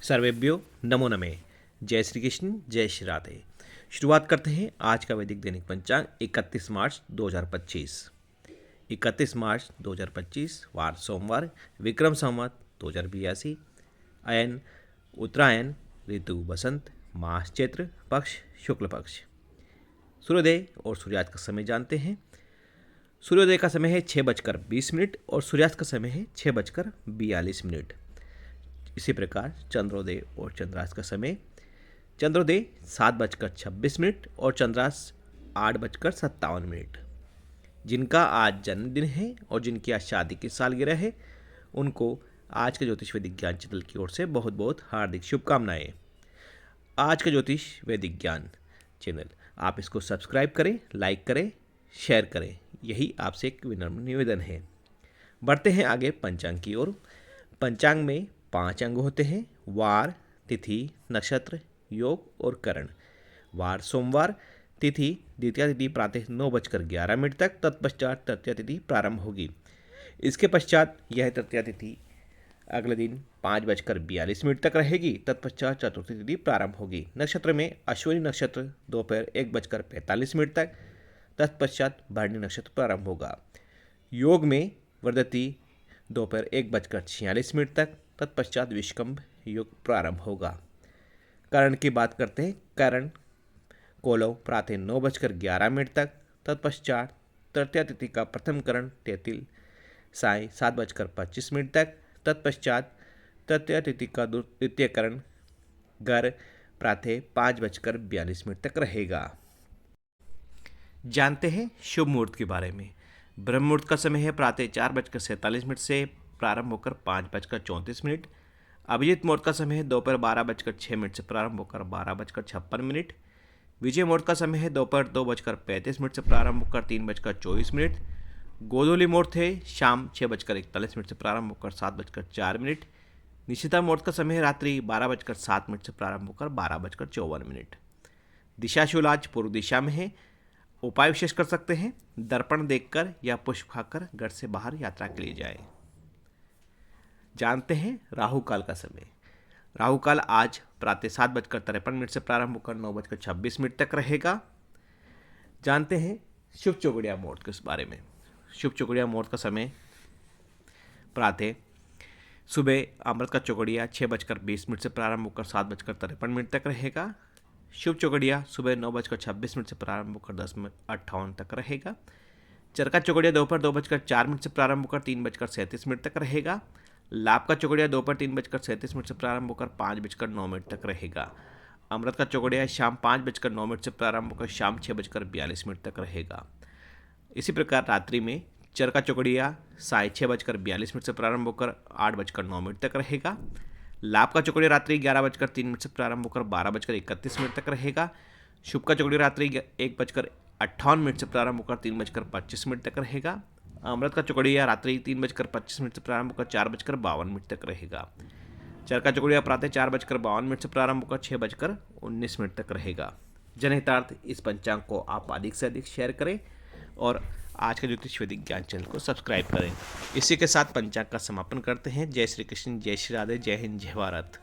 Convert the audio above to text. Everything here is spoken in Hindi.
सर्वेभ्यो नमो नमः। जय श्री कृष्ण, जय श्री राधे। शुरुआत करते हैं आज का वैदिक दैनिक पंचांग 31 मार्च 2025। 31 मार्च 2025 वार सोमवार, विक्रम संवत 2082, अयन उत्तरायण, ऋतु बसंत, मास चैत्र, पक्ष शुक्ल पक्ष। सूर्योदय और सूर्यास्त का समय जानते हैं। सूर्योदय का समय है 6:20 और सूर्यास्त का समय है 6:42। इसी प्रकार चंद्रोदय और चंद्रास्त का समय, चंद्रोदय 7:26 और चंद्रास्त 8:57। जिनका आज जन्मदिन है और जिनकी आज शादी की सालगिरह है, उनको आज के ज्योतिष वैदिक ज्ञान चैनल की ओर से बहुत बहुत हार्दिक शुभकामनाएं। आज का ज्योतिष वैदिक ज्ञान चैनल, आप इसको सब्सक्राइब करें, लाइक करें, शेयर करें, यही आपसे एक विनम्र निवेदन है। बढ़ते हैं आगे पंचांग की ओर। पंचांग में 5 अंग होते हैं: वार, तिथि, नक्षत्र, योग और करण। वार सोमवार, तिथि द्वितीया तिथि प्रातः 9:11 तक, तत्पश्चात तृतीया तिथि प्रारंभ होगी। इसके पश्चात यह तृतीया तिथि अगले दिन 5:42 तक रहेगी। तत्पश्चात चतुर्थी तिथि प्रारंभ होगी। नक्षत्र में अश्विनी नक्षत्र दोपहर 1:45 तक, तत्पश्चात भरणी नक्षत्र प्रारंभ होगा। योग में वर्धती दोपहर 1:46 तक, तत्पश्चात विष्कंभ योग प्रारंभ होगा। करण की बात करते हैं। करण कोलव प्रातः 9:11 तक, तत्पश्चात तृतीया तिथि का प्रथम करण तेतिल साय 7:25 तक, तत्पश्चात तृतीया तिथि का द्वितीय करण गर प्रातः 5:42 तक रहेगा। जानते हैं शुभ मुहूर्त के बारे में। ब्रह्म मुहूर्त का समय है प्रातः 4:47 से प्रारंभ होकर 5:34। अभिजीत मुहूर्त का समय है दोपहर 12:06 से प्रारंभ होकर 12:56। विजय मुहूर्त का समय है दोपहर 2:35 से प्रारंभ होकर 3:24। गोधूली मुहूर्त है शाम 6:41 से प्रारंभ होकर 7:04। निशिता मुहूर्त का समय है रात्रि 12:07 से प्रारंभ होकर 12:54। दिशाशूल आज पूर्व दिशा में है। उपाय विशेष कर सकते हैं, दर्पण देखकर या पुष्प खाकर घर से बाहर यात्रा के लिए जाएं। जानते हैं राहु काल का समय। राहु काल आज प्रातः 7:53 से प्रारंभ होकर 9:26 तक रहेगा। जानते हैं शुभ चौगड़िया मुहूर्त के बारे में। शुभ चौगड़िया मुहूर्त का समय प्रातः सुबह अमृत का चौगड़िया 6:20 से प्रारंभ होकर 7:53 तक रहेगा। शुभ चौगड़िया सुबह 9:26 से प्रारंभ होकर 10:58 तक रहेगा। चरका चौगड़िया दोपहर 2:04 से प्रारंभ होकर 3:37 तक रहेगा। लाभ का चौगड़िया दोपहर 3:37 से प्रारंभ होकर 5:09 तक रहेगा। अमृत का चौगड़िया शाम 5:09 से प्रारंभ होकर शाम 6:42 तक रहेगा। इसी प्रकार रात्रि में चरका चौगड़िया साय 6:42 से प्रारंभ होकर 8:09 तक रहेगा। लाभ का चौगड़िया रात्रि 11:03 से प्रारंभ होकर 12:31 तक रहेगा। शुभ का चौगड़िया रात्रि 1:58 से प्रारंभ होकर 3:25 तक रहेगा। अमृत का चौगड़िया रात्रि 3:25 से प्रारंभ होकर 4:52 तक रहेगा। चरका चौगड़िया प्रातः 4:52 से प्रारंभ होकर 6:19 तक रहेगा। जनहितार्थ इस पंचांग को आप अधिक से अधिक शेयर करें और आज का ज्योतिष वैदिक ज्ञान चैनल को सब्सक्राइब करें। इसी के साथ पंचांग का समापन करते हैं। जय श्री कृष्ण, जय श्री राधे, जय हिंद, जय भारत।